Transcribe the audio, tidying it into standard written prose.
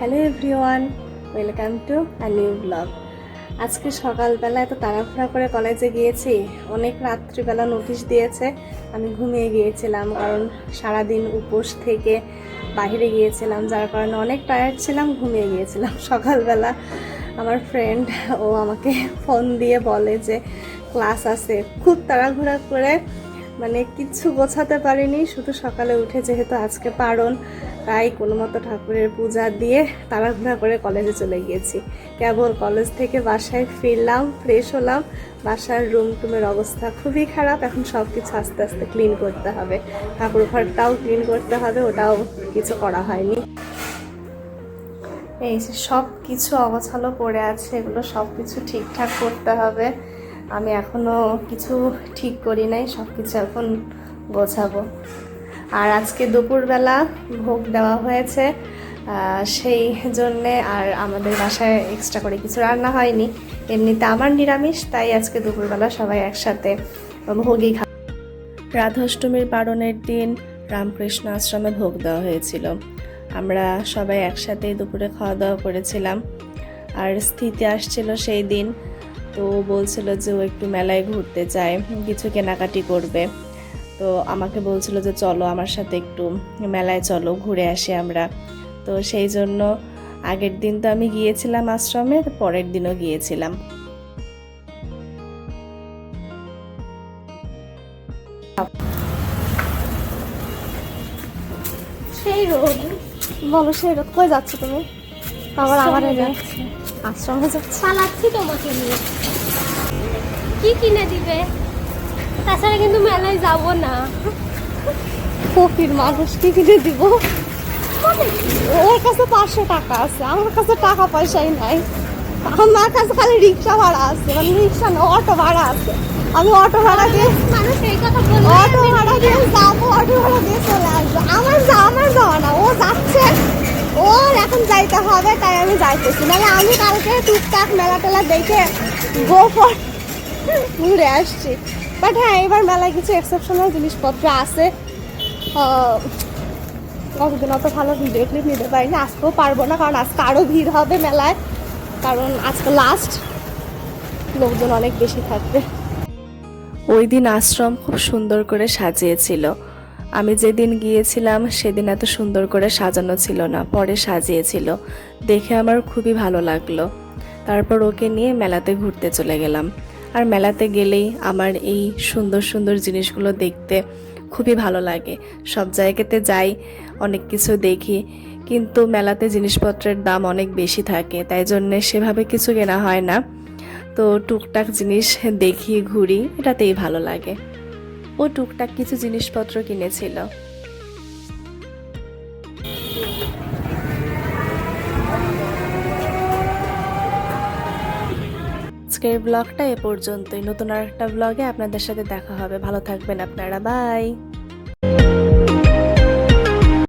Hello everyone, welcome to a new blog. আজকে সকালবেলা এত তাড়াহুড়া করে কলেজে গিয়েছি, অনেক রাত্রিবেলা নোটিশ দিয়েছে। আমি ঘুমিয়ে গিয়েছিলাম কারণ সারাদিন উপোস থেকে বাইরে গিয়েছিলাম, যার কারণে অনেক টায়ার্ড ছিলাম, ঘুমিয়ে গিয়েছিলাম। সকালবেলা আমার ফ্রেন্ড ও আমাকে ফোন দিয়ে বলে যে ক্লাস আছে, খুব তাড়াহুড়া করে কিচ্ছু গোছাতে পারিনি। শুধু সকালে উঠে যেহেতু আজকে পারণ, তাই কোনো মতো ঠাকুরের পূজা দিয়ে তাড়াহুড়া করে কলেজে চলে গিয়েছি। কেবল কলেজ থেকে বাসায় ফিরলাম, ফ্রেশ হলাম। বাসার রুমের অবস্থা খুবই খারাপ। এখন সব কিছু আস্তে আস্তে ক্লিন করতে হবে, ঠাকুর ঘরটাও ক্লিন করতে হবে, ওটাও কিছু করা হয়নি। এই যে সব কিছু অগোছালো পড়ে আছে, এগুলো সব কিছু ঠিকঠাক করতে হবে। আমি এখনও কিছু ঠিক করি নাই, সব কিছু এখন গোছাবো। আর আজকে দুপুরবেলা ভোগ দেওয়া হয়েছে, সেই জন্যে আর আমাদের বাসায় এক্সট্রা করে কিছু রান্না হয়নি। এমনিতে আমার নিরামিষ, তাই আজকে দুপুরবেলা সবাই একসাথে ভোগই খা। রাধাষ্টমীর পারণের দিন রামকৃষ্ণ আশ্রমে ভোগ দেওয়া হয়েছিল। আমরা সবাই একসাথে দুপুরে খাওয়া দাওয়া করেছিলাম। আর স্থিতি আসছিল সেই দিন, তো বলছিল যে ও একটু মেলায় ঘুরতে যায়, কিছু কেনাকাটি করবে। তো আমাকে বলছিল যে চলো আমার সাথে একটু মেলায় চলো, ঘুরে আসি আমরা। তো সেই জন্য আগের দিন তো আমি গিয়েছিলাম আশ্রমে, পরের দিনও গিয়েছিলাম। সেই রোদ, বলো সেই রোদ, কই যাচ্ছ তুমি? আবার আমার আশ্রমে যাচ্ছি, পালাচ্ছি তোমাকে নিয়ে। কি কিনে দিবে? তাছাড়া কিন্তু মেলায় যাব না। ফকির মানুষ, কি কিনে দিব? ওর কাছে 500 টাকা আছে, আমার কাছে টাকা পয়সাই নাই। আমার কাছে খালি রিক্সা ভাড়া আছে, রিক্সা না, অটো ভাড়া আছে। আমি অটো ভাড়া দিয়ে মানুষ এই কথা বলে অটো ভাড়া দিয়ে যাবো, অটো ভাড়া দিয়ে চলে আসবো। আমার যাওয়া না, ও যাচ্ছে, ওর এখন যাইতে হবে, তাই আমি যাইতেছি। নাহলে আমি কালকে টুকটাক মেলা টেলা দেখে গোফর ঘুরে আসছি। বাট হ্যাঁ, এবার মেলায় কিছু এক্সেপশনাল জিনিসপত্র আছে। কতদিন অত ভালো ভিডিও ক্লিপ নিতে পারিনি, আজকেও পারবো না, কারণ আজকে আরও ভিড় হবে মেলায়, কারণ আজকে লাস্ট, লোকজন অনেক বেশি থাকবে। ওই দিন আশ্রম খুব সুন্দর করে সাজিয়েছিল। আমি যেদিন গিয়েছিলাম সেদিন এত সুন্দর করে সাজানো ছিল না, পরে সাজিয়েছিল, দেখে আমার খুবই ভালো লাগলো। তারপর ওকে নিয়ে মেলাতে ঘুরতে চলে গেলাম। আর মেলাতে গেলেই আমার এই সুন্দর সুন্দর জিনিসগুলো দেখতে খুবই ভালো লাগে। সব জায়গাতে যাই, অনেক কিছু দেখি, কিন্তু মেলাতে জিনিসপত্রের দাম অনেক বেশি থাকে, তাই জন্যে সেভাবে কিছু কেনা হয় না। তো টুকটাক জিনিস দেখি, ঘুরি, এটাতেই ভালো লাগে। ও টুকটাক কিছু জিনিসপত্র কিনেছিল। আজকের ব্লগটা এ পর্যন্তই। নতুন আর একটা ব্লগে আপনাদের সাথে দেখা হবে। ভালো থাকবেন আপনারা, বাই।